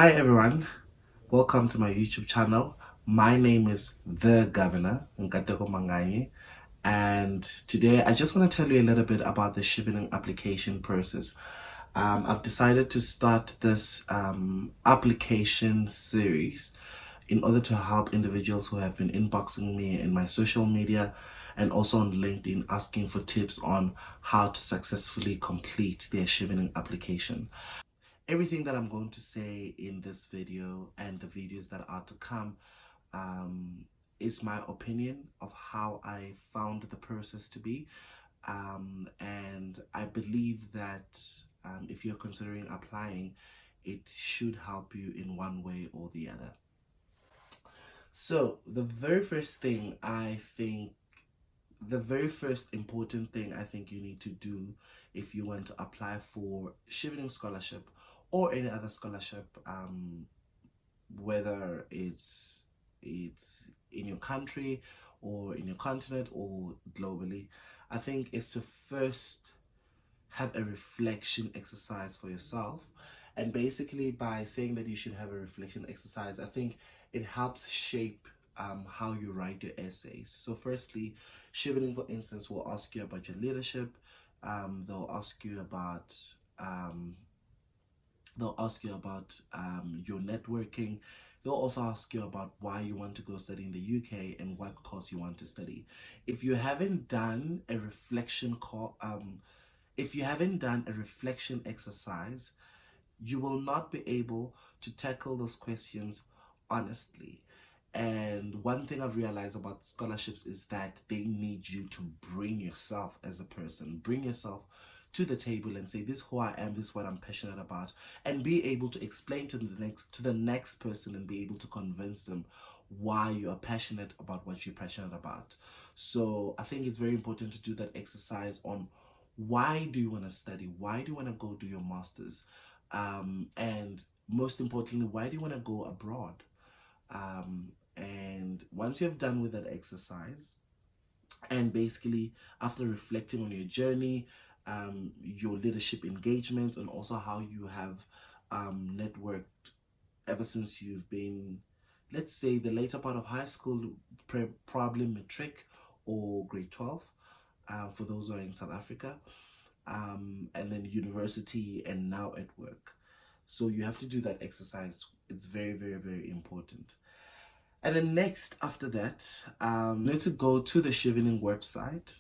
Hi everyone, welcome to my YouTube channel. My name is The Governor, Nkateko Manganyi, and today I just want to tell you a little bit about the Chevening application process. I've decided to start this application series in order to help individuals who have been inboxing me in my social media and also on LinkedIn asking for tips on how to successfully complete their Chevening application. Everything that I'm going to say in this video and the videos that are to come um, is my opinion of how I found the process to be. And I believe that if you're considering applying, it should help you in one way or the other. So the very first important thing I think you need to do if you want to apply for Chevening scholarship or any other scholarship, whether it's in your country or in your continent or globally, I think is to first have a reflection exercise for yourself. And basically by saying that you should have a reflection exercise, I think it helps shape how you write your essays. So firstly, Chevening, for instance, will ask you about your leadership. They'll ask you about your networking. They'll also ask you about why you want to go study in the UK and what course you want to study. If you haven't done a reflection exercise, you will not be able to tackle those questions honestly. And one thing I've realized about scholarships is that they need you to bring yourself as a person, bring yourself to the table and say, this is who I am, this is what I'm passionate about, and be able to explain to the next person and be able to convince them why you are passionate about what you're passionate about. So I think it's very important to do that exercise on why do you want to study, why do you want to go do your masters, and most importantly, why do you want to go abroad? And once you've done with that exercise, and basically after reflecting on your journey, your leadership engagement, and also how you have networked ever since you've been, let's say, the later part of high school, probably matric or grade 12, for those who are in South Africa, and then university, and now at work. So you have to do that exercise. It's very, very, very important. And then next, after that, you need to go to the Chevening website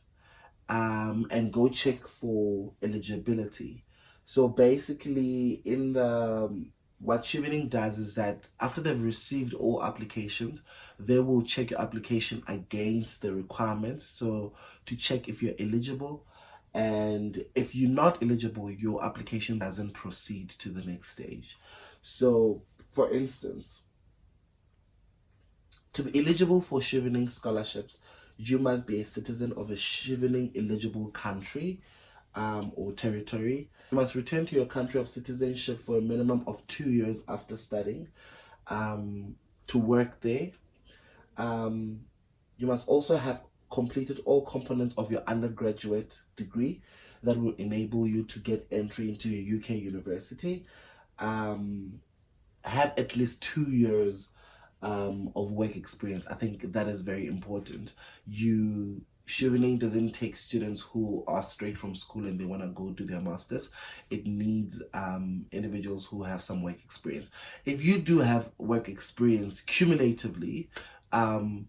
and go check for eligibility. So basically, what Chevening does is that after they've received all applications, they will check your application against the requirements. So to check if you're eligible, and if you're not eligible, your application doesn't proceed to the next stage. So, for instance, to be eligible for Chevening scholarships, you must be a citizen of a Chevening eligible country or territory. You must return to your country of citizenship for a minimum of 2 years after studying to work there. You must also have completed all components of your undergraduate degree that will enable you to get entry into a UK university. Have at least 2 years of work experience. I think that is very important. Chevening doesn't take students who are straight from school and they want to go do their masters. It needs individuals who have some work experience. If you do have work experience cumulatively, for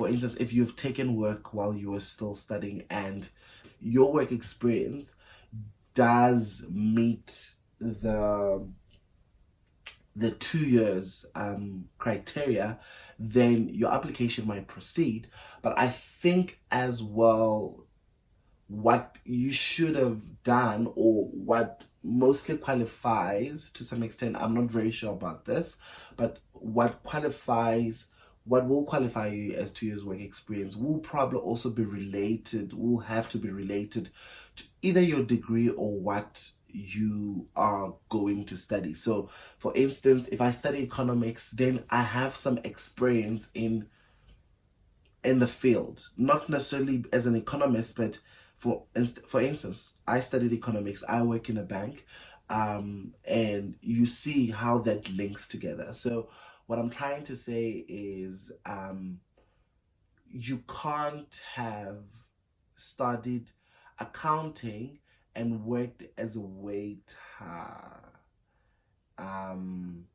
instance, if you've taken work while you were still studying and your work experience does meet the 2 years criteria, then your application might proceed. But I think as well, what you should have done, or what mostly qualifies to some extent, I'm not very sure about this, but what will qualify you as 2 years work experience will probably also will have to be related to either your degree or what you are going to study. So for instance, if I study economics, then I have some experience in the field, not necessarily as an economist, but for instance, I studied economics, I work in a bank, and you see how that links together. So what I'm trying to say is you can't have studied accounting and worked as a waiter. Um,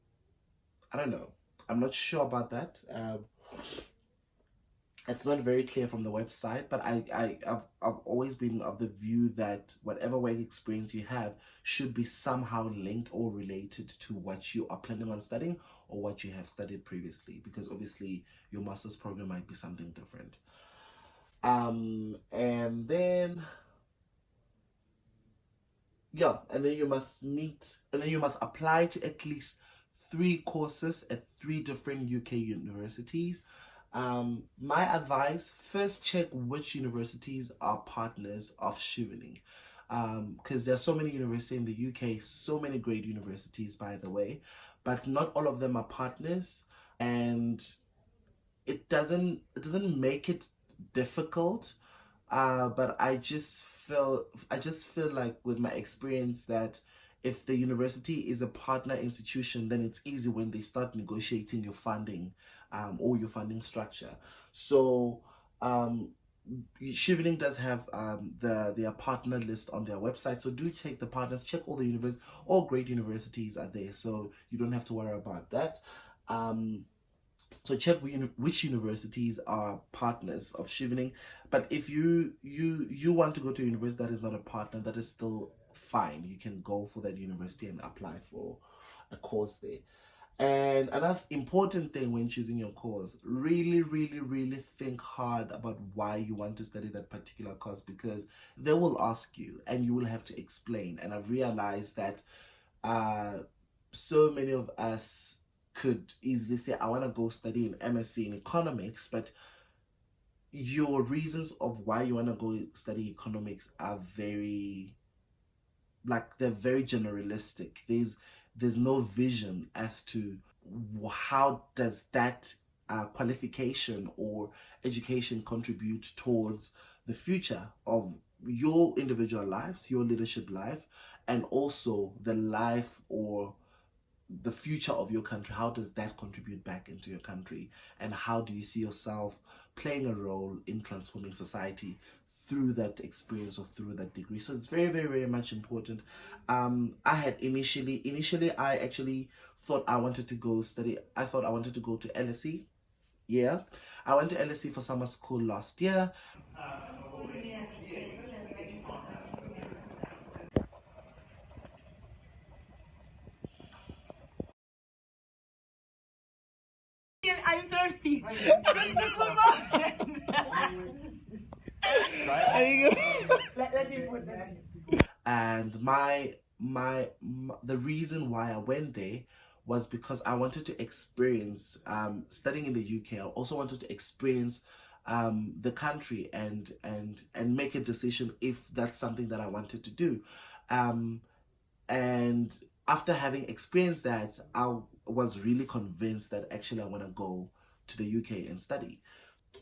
I don't know. I'm not sure about that. It's not very clear from the website, but I've always been of the view that whatever work experience you have should be somehow linked or related to what you are planning on studying or what you have studied previously, because obviously your master's program might be something different. And then yeah, and then you must meet, and then you must apply to at least 3 courses at 3 different UK universities. My advice: first check which universities are partners of Chevening, because there are so many universities in the UK, so many great universities, by the way, but not all of them are partners, and it doesn't make it difficult, but I just feel like with my experience that if the university is a partner institution, then it's easy when they start negotiating your funding, or your funding structure. So Chevening does have their partner list on their website, so do check the partners, check all the universities. All great universities are there, so you don't have to worry about that. So check which universities are partners of Chevening. But if you want to go to a university that is not a partner, that is still fine. You can go for that university and apply for a course there. And another important thing when choosing your course: really, really, really think hard about why you want to study that particular course, because they will ask you and you will have to explain. And I've realized that uh, so many of us could easily say, I want to go study an MSc in economics, but your reasons of why you want to go study economics are very, like, they're very generalistic. There's no vision as to how does that qualification or education contribute towards the future of your individual lives, your leadership life, and also the life or the future of your country. How does that contribute back into your country, and how do you see yourself playing a role in transforming society through that experience or through that degree? So it's very, very, very much important. I had initially I actually thought I wanted to go study. I thought I wanted to go to LSE. Yeah, I went to LSE for summer school last year. I'm thirsty. Drink this one There you go. Let me put that. And the reason why I went there was because I wanted to experience studying in the UK. I also wanted to experience the country and make a decision if that's something that I wanted to do. And after having experienced that, I was really convinced that actually I want to go to the UK and study.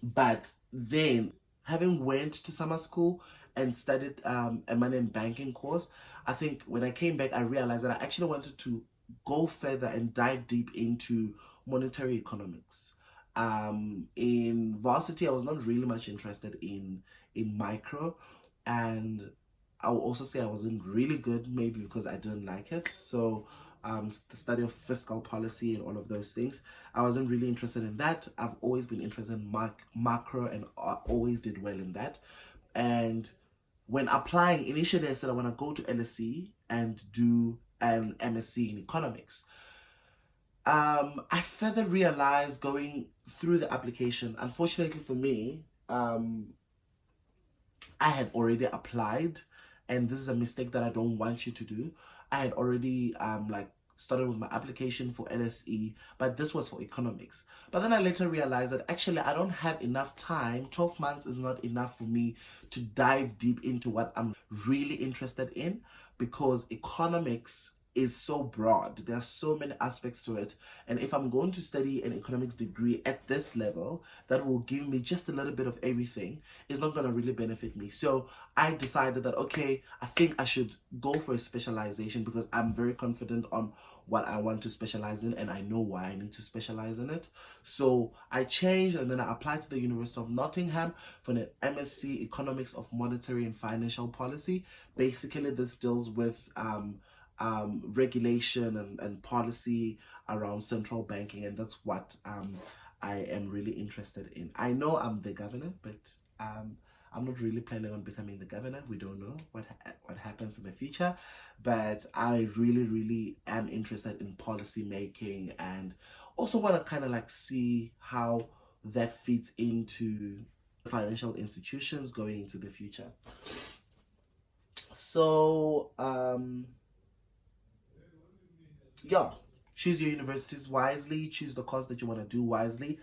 But then, having went to summer school and studied a money and banking course, I think when I came back, I realized that I actually wanted to go further and dive deep into monetary economics. In varsity, I was not really much interested in micro, and I will also say I wasn't really good, maybe because I didn't like it. So the study of fiscal policy and all of those things, I wasn't really interested in that. I've always been interested in macro, and I always did well in that. And when applying, initially I said I want to go to LSE and do an MSc in economics. I further realized going through the application, unfortunately for me, I had already applied, and this is a mistake that I don't want you to do. I had already like started with my application for LSE, but this was for economics. But then I later realized that actually I don't have enough time. 12 months is not enough for me to dive deep into what I'm really interested in, because economics is so broad. There are so many aspects to it. And if I'm going to study an economics degree at this level that will give me just a little bit of everything, it's not going to really benefit me. So I decided that, okay, I think I should go for a specialization because I'm very confident on what I want to specialize in and I know why I need to specialize in it. So I changed and then I applied to the University of Nottingham for an MSc Economics of Monetary and Financial Policy. Basically, this deals with regulation and policy around central banking, and that's what I am really interested in. I know I'm the governor, but I'm not really planning on becoming the governor. We don't know what happens in the future, but I really am interested in policy making and also want to kind of like see how that fits into financial institutions going into the future. So yeah, choose your universities wisely, choose the course that you want to do wisely.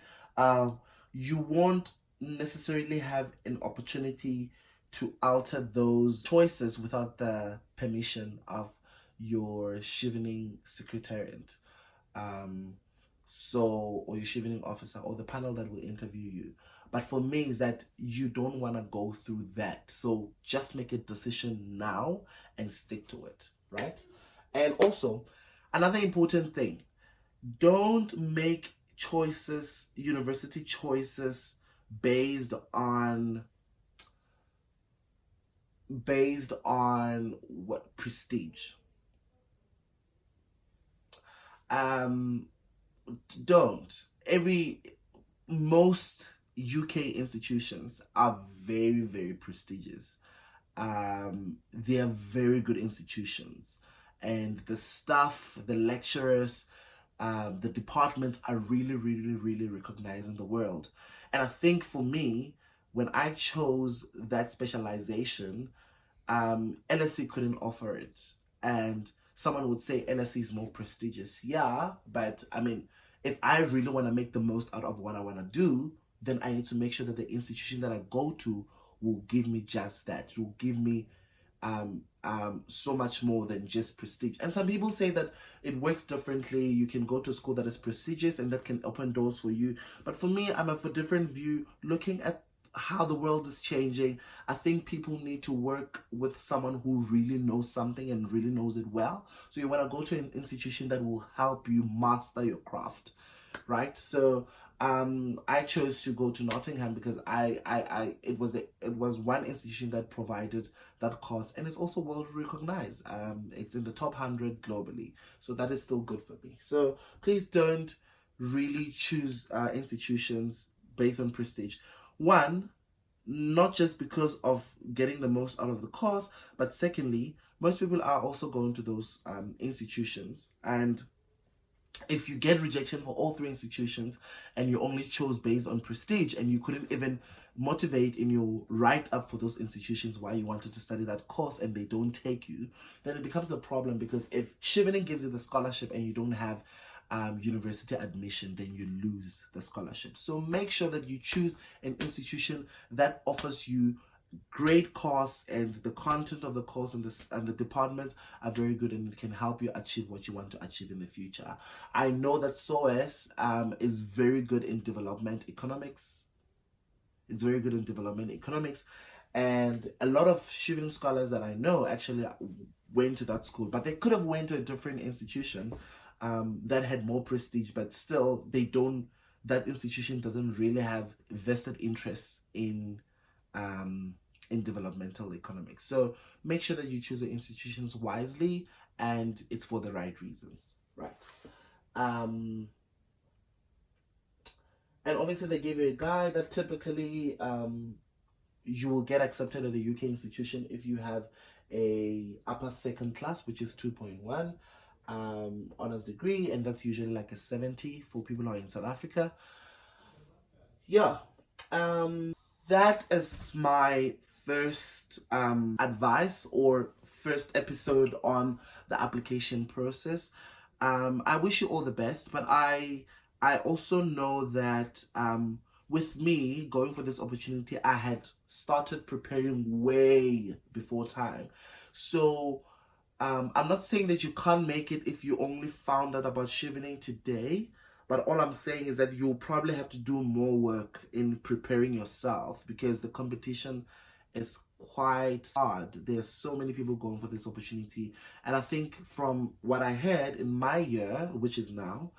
You won't necessarily have an opportunity to alter those choices without the permission of your Chevening secretariat. Um, or your Chevening officer or the panel that will interview you. But for me, is that you don't want to go through that. So just make a decision now and stick to it, right? And also, another important thing, don't make choices, university choices, based on what prestige. Um, don't. Most UK institutions are very prestigious. They are very good institutions, and the staff, the lecturers, the departments are really recognized in the world. And I think for me, when I chose that specialization, LSE couldn't offer it. And someone would say LSE is more prestigious. Yeah, but I mean, if I really want to make the most out of what I want to do, then I need to make sure that the institution that I go to will give me just that. It will give me so much more than just prestige. And some people say that it works differently. You can go to a school that is prestigious and that can open doors for you. But for me, I'm of a different view. Looking at how the world is changing, I think people need to work with someone who really knows something and really knows it well. So you want to go to an institution that will help you master your craft, right? So I chose to go to Nottingham because it was one institution that provided that course, and it's also well recognized. It's in the top 100 globally, so that is still good for me. So please don't really choose institutions based on prestige. One, not just because of getting the most out of the course, but secondly, most people are also going to those institutions, and if you get rejection for all three institutions and you only chose based on prestige and you couldn't even motivate in your write-up for those institutions why you wanted to study that course and they don't take you, then it becomes a problem, because if Chevening gives you the scholarship and you don't have university admission, then you lose the scholarship. So make sure that you choose an institution that offers you great course, and the content of the course and the departments are very good, and it can help you achieve what you want to achieve in the future. I know that SOAS is very good in development economics. It's very good in development economics, and a lot of Chevening scholars that I know actually went to that school, but they could have went to a different institution that had more prestige, but still that institution doesn't really have vested interests in developmental economics. So make sure that you choose the institutions wisely and it's for the right reasons, right? And obviously they give you a guide that typically you will get accepted at a UK institution if you have a upper second class, which is 2.1 honors degree, and that's usually like a 70 for people who are in South Africa. Yeah. That is my first advice or first episode on the application process. I wish you all the best, but I also know that with me going for this opportunity, I had started preparing way before time. So I'm not saying that you can't make it if you only found out about Chevening today, but all I'm saying is that you'll probably have to do more work in preparing yourself because the competition is quite hard. There's so many people going for this opportunity. And I think from what I heard in my year, which is now,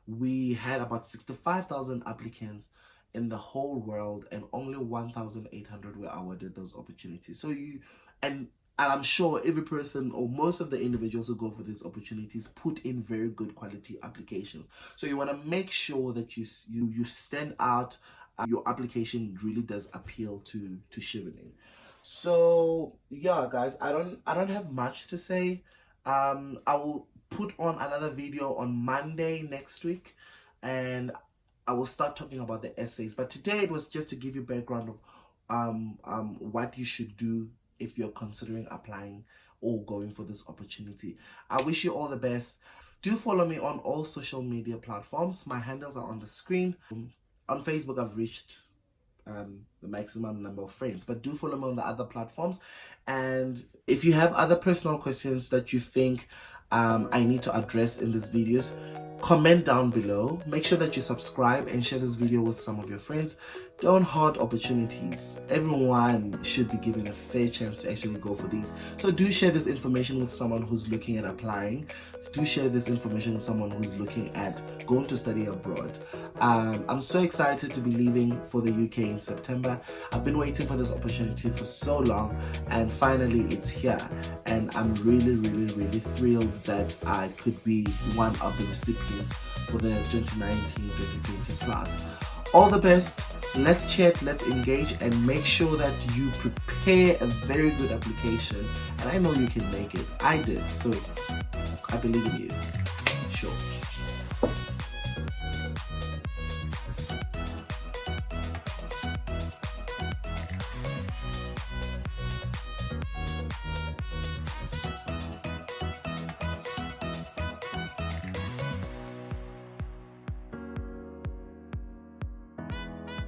we had about 65,000 applicants in the whole world, and only 1,800 were awarded those opportunities. So and I'm sure every person or most of the individuals who go for these opportunities put in very good quality applications. So you want to make sure that you stand out. Your application really does appeal to Chevening. So yeah, guys, I don't have much to say. I will put on another video on Monday next week, and I will start talking about the essays. But today it was just to give you background of what you should do if you're considering applying or going for this opportunity. I wish you all the best. Do follow me on all social media platforms. My handles are on the screen. On Facebook, I've reached the maximum number of friends, but do follow me on the other platforms. And if you have other personal questions that you think I need to address in these videos, comment down below. Make sure that you subscribe and share this video with some of your friends. Don't hoard opportunities. Everyone should be given a fair chance to actually go for these. So do share this information with someone who's looking at applying. Do share this information with someone who's looking at going to study abroad. I'm so excited to be leaving for the UK in September. I've been waiting for this opportunity for so long, and finally it's here. And I'm really, really, really thrilled that I could be one of the recipients for the 2019-2020 class. All the best. Let's chat, let's engage, and make sure that you prepare a very good application. And I know you can make it. I did, so I believe in you. Sure.